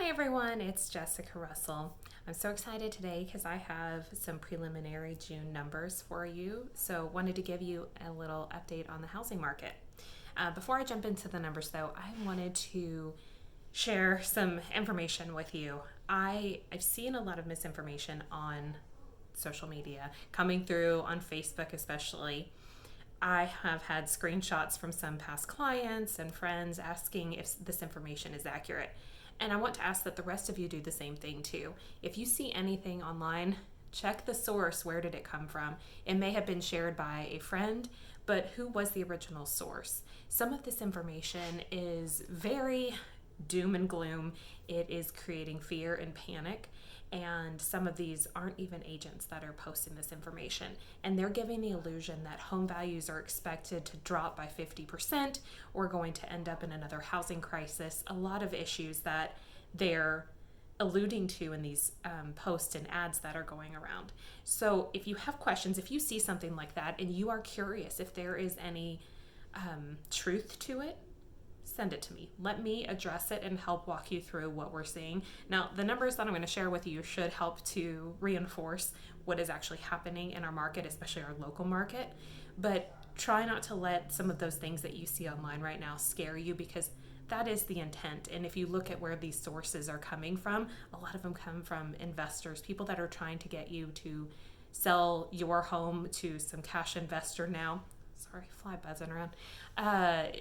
Hi everyone, it's Jessica Russell. I'm so excited today because I have some preliminary June numbers for you. So wanted to give you a little update on the housing market. Before I jump into the numbers though, I wanted to share some information with you. I've seen a lot of misinformation on social media coming through on Facebook especially. I have had screenshots from some past clients and friends asking if this information is accurate. And I want to ask that the rest of you do the same thing too. If you see anything online, check the source. Where did it come from? It may have been shared by a friend, but who was the original source? Some of this information is very doom and gloom. It is creating fear and panic. And some of these aren't even agents that are posting this information. And they're giving the illusion that home values are expected to drop by 50%. We're going to end up in another housing crisis. A lot of issues that they're alluding to in these posts and ads that are going around. So if you have questions, if you see something like that and you are curious if there is any truth to it, send it to me. Let me address it and help walk you through what we're seeing. Now, the numbers that I'm going to share with you should help to reinforce what is actually happening in our market, especially our local market. But try not to let some of those things that you see online right now scare you, because that is the intent. And if you look at where these sources are coming from, a lot of them come from investors, people that are trying to get you to sell your home to some cash investor now. Sorry, fly buzzing around.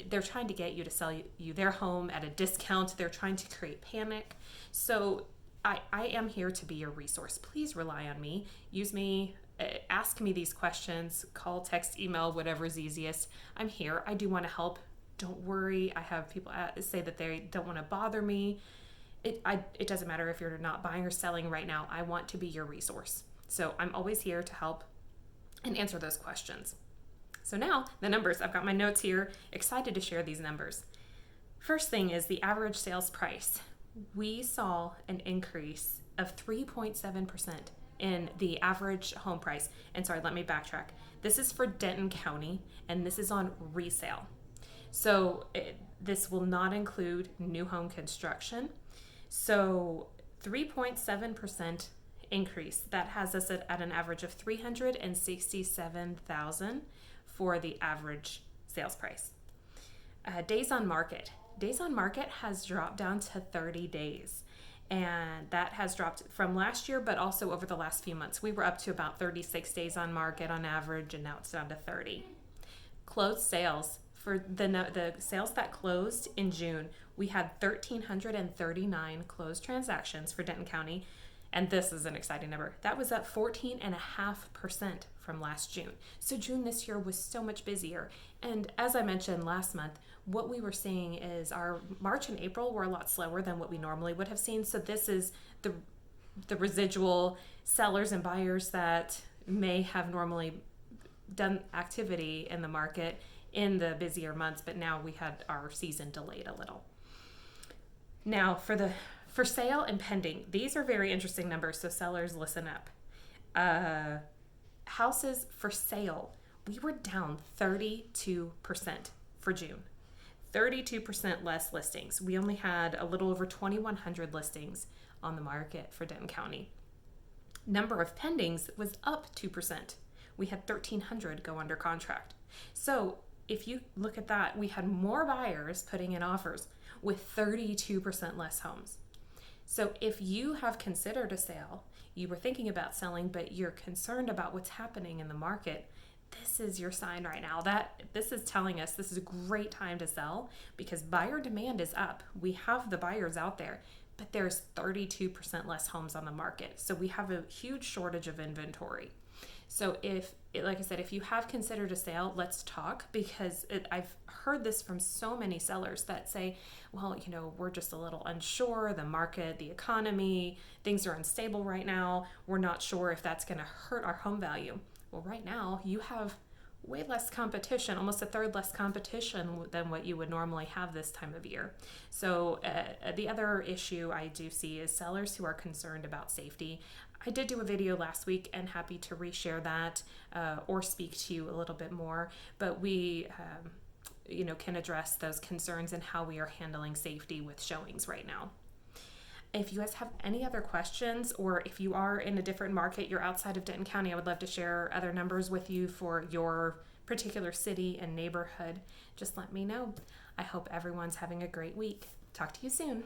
They're trying to get you to sell you their home at a discount. They're trying to create panic. So I am here to be your resource. Please rely on me. Use me. Ask me these questions. Call, text, email, whatever's easiest. I'm here. I do want to help. Don't worry. I have people say that they don't want to bother me. It doesn't matter if you're not buying or selling right now. I want to be your resource. So I'm always here to help and answer those questions. So now the numbers, I've got my notes here, excited to share these numbers. First thing is the average sales price. We saw an increase of 3.7% in the average home price. And sorry, let me backtrack. This is for Denton County, and this is on resale. So this will not include new home construction. So 3.7% increase. That has us at an average of $367,000 for the average sales price. Days on market. Days on market has dropped down to 30 days. And that has dropped from last year, but also over the last few months. We were up to about 36 days on market on average, and now it's down to 30. Closed sales. For the sales that closed in June, we had 1,339 closed transactions for Denton County. And this is an exciting number. That was up 14.5% from last June. So June this year was so much busier. And as I mentioned last month, what we were seeing is our March and April were a lot slower than what we normally would have seen. So this is the residual sellers and buyers that may have normally done activity in the market in the busier months, but now we had our season delayed a little. Now for sale and pending, these are very interesting numbers, so sellers listen up. Houses for sale, we were down 32% for June. 32% less listings. We only had a little over 2,100 listings on the market for Denton County. Number of pendings was up 2%. We had 1,300 go under contract. So if you look at that, we had more buyers putting in offers with 32% less homes. So if you have considered a sale, you were thinking about selling, but you're concerned about what's happening in the market, this is your sign right now. That this is telling us this is a great time to sell, because buyer demand is up. We have the buyers out there, but there's 32% less homes on the market. So we have a huge shortage of inventory. So like I said, if you have considered a sale, let's talk, because I've heard this from so many sellers that say, well, we're just a little unsure, the market, the economy, things are unstable right now. We're not sure if that's going to hurt our home value. Well, right now you have way less competition, almost a third less competition than what you would normally have this time of year. So the other issue I do see is sellers who are concerned about safety. I did do a video last week and happy to reshare that or speak to you a little bit more, but we can address those concerns and how we are handling safety with showings right now. If you guys have any other questions, or if you are in a different market, you're outside of Denton County, I would love to share other numbers with you for your particular city and neighborhood. Just let me know. I hope everyone's having a great week. Talk to you soon.